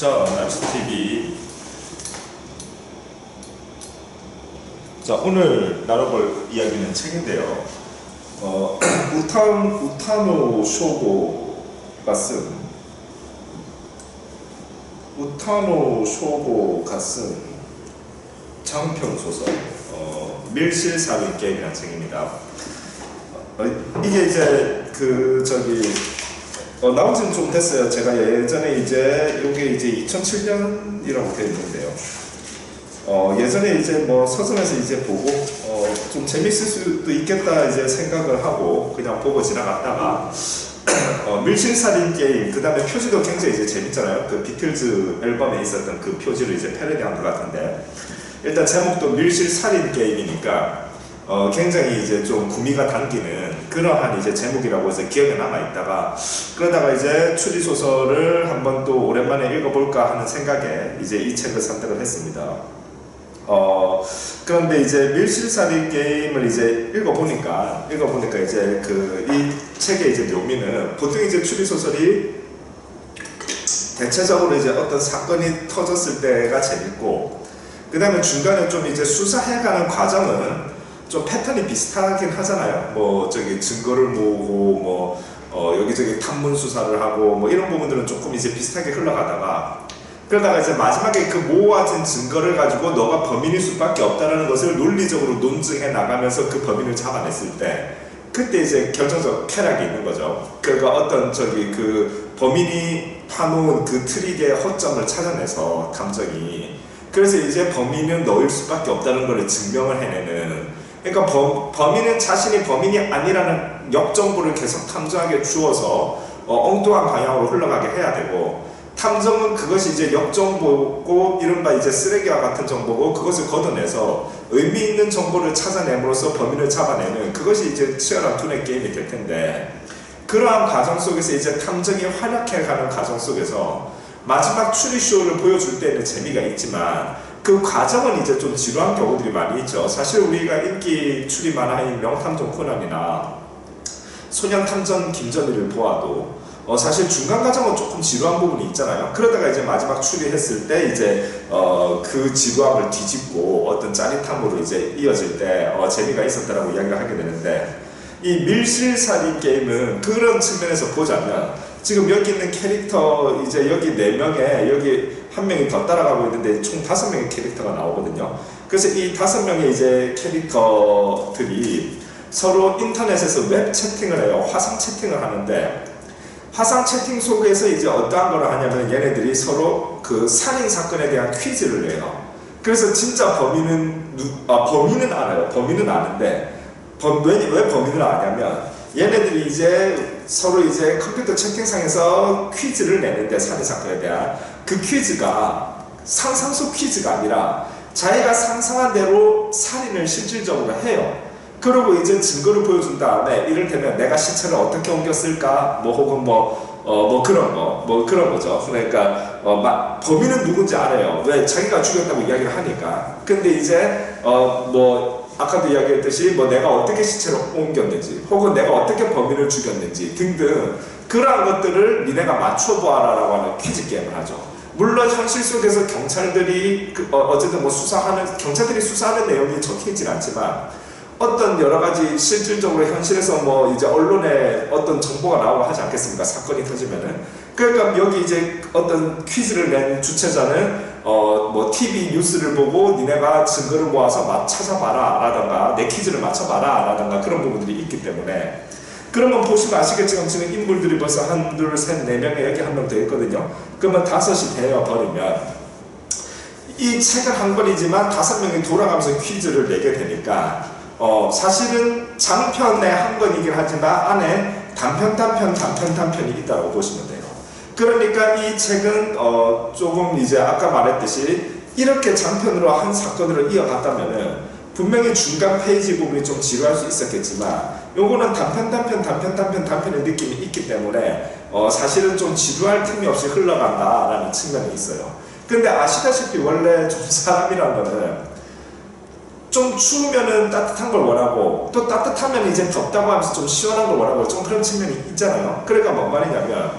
자, 날씨TV. 자, 오늘 나눠볼 이야기는 책인데요. 우타노 쇼고가 쓴 장편 소설 밀실살인 게임이라는 책입니다. 이게 이제 나온 지는 좀 됐어요. 제가 예전에 요게 이제 2007년이라고 되어 있는데요. 예전에 뭐 서점에서 보고 좀 재밌을 수도 있겠다 생각을 하고 그냥 보고 지나갔다가 밀실살인 게임, 그 다음에 표지도 굉장히 재밌잖아요. 그 비틀즈 앨범에 있었던 그 표지를 패러디한 것 같은데, 일단 제목도 밀실살인 게임이니까 굉장히 좀 구미가 당기는 그러한 제목이라고 해서 기억에 남아있다가, 그러다가 추리소설을 한번 또 오랜만에 읽어볼까 하는 생각에 이 책을 선택을 했습니다. 그런데 밀실살인 게임을 읽어보니까 이 책의 묘미는, 보통 추리소설이 대체적으로 어떤 사건이 터졌을 때가 재밌고, 그 다음에 중간에 좀 수사해가는 과정은 좀 패턴이 비슷하긴 하잖아요. 증거를 모으고 여기저기 탐문 수사를 하고 이런 부분들은 조금 비슷하게 흘러가다가, 그러다가 마지막에 그 모아진 증거를 가지고 너가 범인일 수밖에 없다는 것을 논리적으로 논증해 나가면서 그 범인을 잡아냈을 때, 그때 결정적 쾌락이 있는 거죠. 그러니까 어떤 그 범인이 파놓은 그 트릭의 허점을 찾아내서 탐정이, 그래서 범인은 너일 수밖에 없다는 걸 증명을 해내는, 그러니까 범인은 자신이 범인이 아니라는 역정보를 계속 탐정에게 주어서 엉뚱한 방향으로 흘러가게 해야 되고, 탐정은 그것이 역정보고 이른바 쓰레기와 같은 정보고, 그것을 걷어내서 의미 있는 정보를 찾아냄으로써 범인을 잡아내는, 그것이 치열한 두뇌 게임이 될 텐데, 그러한 과정 속에서 탐정이 활약해가는 과정 속에서 마지막 추리쇼를 보여줄 때는 재미가 있지만, 그 과정은 좀 지루한 경우들이 많이 있죠. 사실 우리가 인기 추리 만화인 명탐정 코난이나 소년탐정 김전일을 보아도 사실 중간 과정은 조금 지루한 부분이 있잖아요. 그러다가 마지막 추리했을 때 그 지루함을 뒤집고 어떤 짜릿함으로 이어질 때 재미가 있었다라고 이야기를 하게 되는데, 이 밀실살인 게임은 그런 측면에서 보자면, 지금 여기 있는 캐릭터 여기 4명에 여기 한 명이 더 따라가고 있는데 총 5명의 캐릭터가 나오거든요. 그래서 이 5명의 캐릭터들이 서로 인터넷에서 웹 채팅을 해요. 화상 채팅을 하는데, 화상 채팅 속에서 어떠한 걸 하냐면, 얘네들이 서로 그 살인 사건에 대한 퀴즈를 내요. 그래서 진짜 범인은 알아요. 범인은 아는데, 왜 범인을 아냐면, 얘네들이 서로 컴퓨터 채팅상에서 퀴즈를 내는데, 살인 사건에 대한 그 퀴즈가 상상 속 퀴즈가 아니라 자기가 상상한 대로 살인을 실질적으로 해요. 그리고 증거를 보여준 다음에, 이를테면 내가 시체를 어떻게 옮겼을까, 혹은 그런 거죠. 그러니까 범인은 누군지 알아요. 왜? 자기가 죽였다고 이야기를 하니까. 근데 아까도 이야기했듯이 내가 어떻게 시체를 옮겼는지, 혹은 내가 어떻게 범인을 죽였는지 등등, 그러한 것들을 니네가 맞춰보아라 라고 하는 퀴즈 게임을 하죠. 물론 현실 속에서 경찰들이 어쨌든 경찰들이 수사하는 내용이 적혀있진 않지만, 어떤 여러가지 실질적으로 현실에서 언론에 어떤 정보가 나오고 하지 않겠습니까? 사건이 터지면은. 그러니까 여기 어떤 퀴즈를 낸 주최자는 TV 뉴스를 보고 니네가 증거를 모아서 찾아봐라 라던가, 내 퀴즈를 맞춰봐라 라던가, 그런 부분들이 있기 때문에, 그러면 보시면 아시겠지만 지금 인물들이 벌써 1, 2, 3, 4명에 여기 한 명 더 있거든요. 그러면 5이 되어버리면, 이 책은 한 권이지만 5명이 돌아가면서 퀴즈를 내게 되니까, 사실은 장편의 한 권이긴 하지만 안에 단편이 있다고 보시면 돼요. 그러니까 이 책은 조금 아까 말했듯이 이렇게 장편으로 한 사건으로 이어갔다면은 분명히 중간 페이지 부분이 좀 지루할 수 있었겠지만, 요거는 단편의 느낌이 있기 때문에 사실은 좀 지루할 틈이 없이 흘러간다라는 측면이 있어요. 근데 아시다시피 원래 좀 사람이란 거는 좀 추우면은 따뜻한 걸 원하고, 또 따뜻하면 덥다고 하면서 좀 시원한 걸 원하고, 좀 그런 측면이 있잖아요. 그러니까 뭔 말이냐면,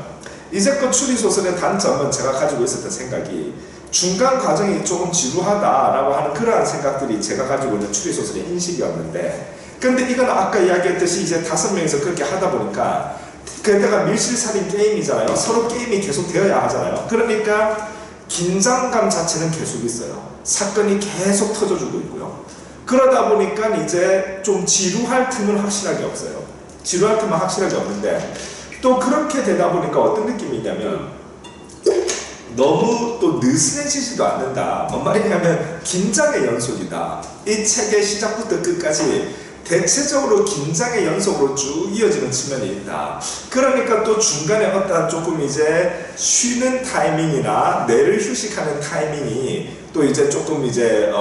이제껏 추리소설의 단점은 제가 가지고 있었던 생각이 중간 과정이 조금 지루하다라고 하는 그러한 생각들이 제가 가지고 있는 추리소설의 인식이었는데, 근데 이건 아까 이야기했듯이 이제 5명이서 그렇게 하다 보니까 게다가 밀실살인 게임이잖아요. 서로 게임이 계속 되어야 하잖아요. 그러니까 긴장감 자체는 계속 있어요. 사건이 계속 터져주고 있고요. 그러다 보니까 이제 좀 지루할 틈은 확실하게 없어요. 지루할 틈은 확실하게 없는데, 또 그렇게 되다 보니까 어떤 느낌이 있냐면 너무 또 느슨해지지도 않는다. 뭔 말이냐면 긴장의 연속이다. 이 책의 시작부터 끝까지 대체적으로 긴장의 연속으로 쭉 이어지는 측면이 있다. 그러니까 또 중간에 어떤 조금 이제 쉬는 타이밍이나 뇌를 휴식하는 타이밍이 또 이제 조금 이제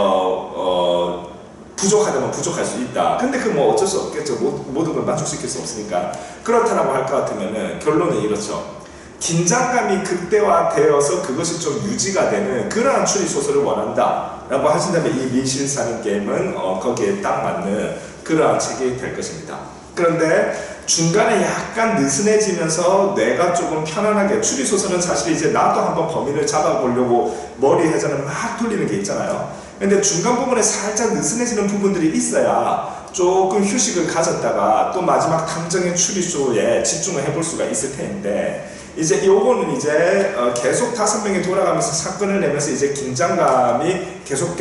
부족하다면 부족할 수 있다. 근데 그 뭐 어쩔 수 없겠죠. 모든 걸 만족시킬 수 없으니까. 그렇다라고 할 것 같으면은 결론은 이렇죠. 긴장감이 극대화되어서 그것이 좀 유지가 되는 그러한 추리소설을 원한다 라고 하신다면 이 밀실살인 게임은 거기에 딱 맞는 그러한 책이 될 것입니다. 그런데 중간에 약간 느슨해지면서 뇌가 조금 편안하게, 추리소설은 사실 이제 나도 한번 범인을 잡아보려고 머리 회전을 막 돌리는 게 있잖아요. 근데 중간 부분에 살짝 느슨해지는 부분들이 있어야 조금 휴식을 가졌다가 또 마지막 탐정의 추리쇼에 집중을 해볼 수가 있을 텐데, 이제 요거는 이제 계속 5명이 돌아가면서 사건을 내면서 이제 긴장감이 계속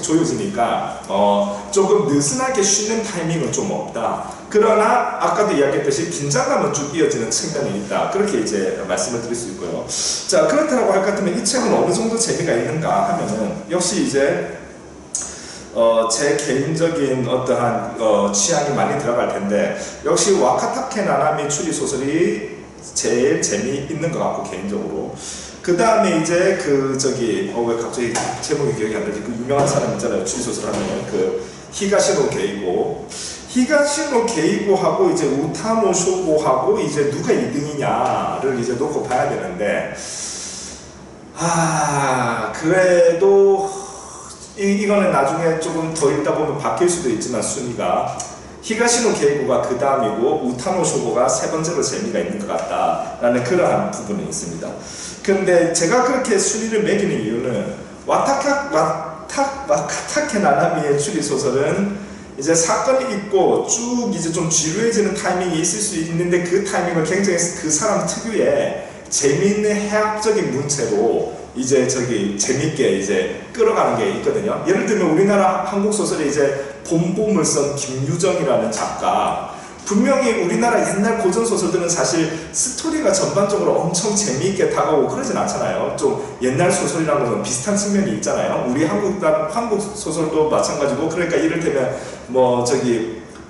조여지니까 조금 느슨하게 쉬는 타이밍은 좀 없다. 그러나 아까도 이야기했듯이 긴장감은 쭉 이어지는 측면이 있다. 그렇게 이제 말씀을 드릴 수 있고요. 자, 그렇다고 할 것 같으면 이 책은 어느 정도 재미가 있는가 하면은 역시 이제 제 개인적인 어떠한 취향이 많이 들어갈 텐데, 역시 와카타케 나나미 추리소설이 제일 재미있는 것 같고 개인적으로. 그 다음에 이제 왜 갑자기 제목이 기억이 안 나지? 그 유명한 사람 있잖아요. 추리소설 하면 그 히가시노 게이고하고 이제 우타노 쇼고하고 이제 누가 2등이냐를 이제 놓고 봐야 되는데, 그래도 이거는 나중에 조금 더 읽다 보면 바뀔 수도 있지만 순위가 히가시노 게이고가 그 다음이고 우타노 쇼고가 세 번째로 재미가 있는 것 같다라는 그러한 부분이 있습니다. 그런데 제가 그렇게 순위를 매기는 이유는 와카타케 나나미의 추리소설은 이제 사건이 있고 쭉 이제 좀 지루해지는 타이밍이 있을 수 있는데, 그 타이밍을 굉장히 그 사람 특유의 재미있는 해학적인 문체로 이제 재밌게 이제 끌어가는 게 있거든요. 예를 들면 우리나라 한국 소설에 이제 봄봄을 쓴 김유정이라는 작가, 분명히 우리나라 옛날 고전 소설들은 사실 스토리가 전반적으로 엄청 재미있게 다가오고 그러진 않잖아요. 좀 옛날 소설이라는 것은 비슷한 측면이 있잖아요. 우리 한국 소설도 마찬가지고. 그러니까 이를테면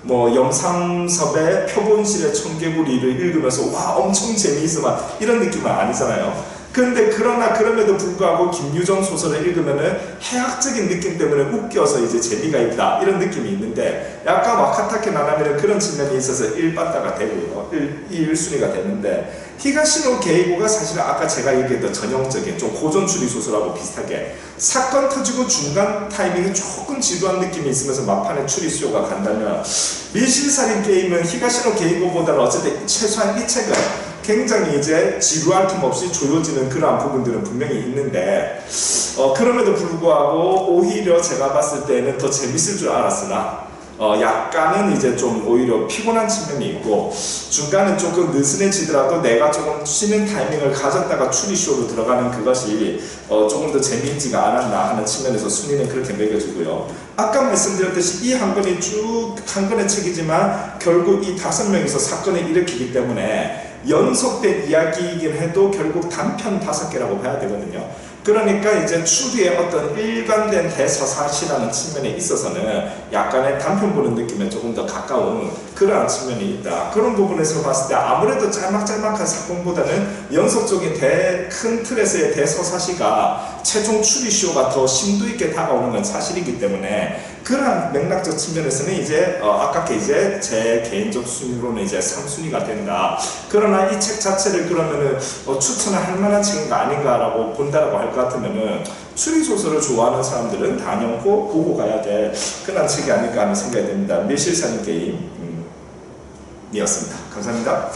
염상섭의 표본실의 청개구리를 읽으면서 와 엄청 재미있어 막 이런 느낌은 아니잖아요. 그러나 그럼에도 불구하고 김유정 소설을 읽으면은 해학적인 느낌 때문에 웃겨서 이제 재미가 있다 이런 느낌이 있는데, 약간 와카타케 나나미는 그런 측면이 있어서 1바다가 되고요. 1순위가 되는데, 히가시노 게이고가 사실은 아까 제가 얘기했던 전형적인 좀 고전 추리 소설하고 비슷하게 사건 터지고 중간 타이밍이 조금 지루한 느낌이 있으면서 막판에 추리쇼가 간다면, 밀실살인 게임은 히가시노 게이고보다는 어쨌든 최소한 이 책은 굉장히 이제 지루할 틈 없이 조여지는 그러한 부분들은 분명히 있는데, 그럼에도 불구하고 오히려 제가 봤을 때는 더 재밌을 줄 알았으나 약간은 이제 좀 오히려 피곤한 측면이 있고, 중간에 조금 느슨해지더라도 내가 조금 쉬는 타이밍을 가졌다가 추리쇼로 들어가는 그것이 조금 더 재미있지가 않았나 하는 측면에서 순위는 그렇게 매겨지고요. 아까 말씀드렸듯이 이 한 권이 쭉 한 권의 책이지만 결국 이 5명이서 사건을 일으키기 때문에 연속된 이야기이긴 해도 결국 단편 5개라고 봐야 되거든요. 그러니까 이제 추리의 어떤 일관된 대서사시라는 측면에 있어서는 약간의 단편 보는 느낌에 조금 더 가까운 그러한 측면이 있다. 그런 부분에서 봤을 때 아무래도 짤막짤막한 사건보다는 연속적인 큰 틀에서의 대서사시가 최종 추리쇼가 더 심도 있게 다가오는 건 사실이기 때문에, 그러한 맥락적 측면에서는 이제 아깝게 이제 제 개인적 순위로는 이제 3순위가 된다. 그러나 이 책 자체를 그러면은 추천을 할 만한 책인가 아닌가라고 본다라고 할 것 같으면은 추리소설을 좋아하는 사람들은 단연코 보고 가야 될 그런 책이 아닐까 하는 생각이 듭니다. 밀실살인 게임이었습니다. 감사합니다.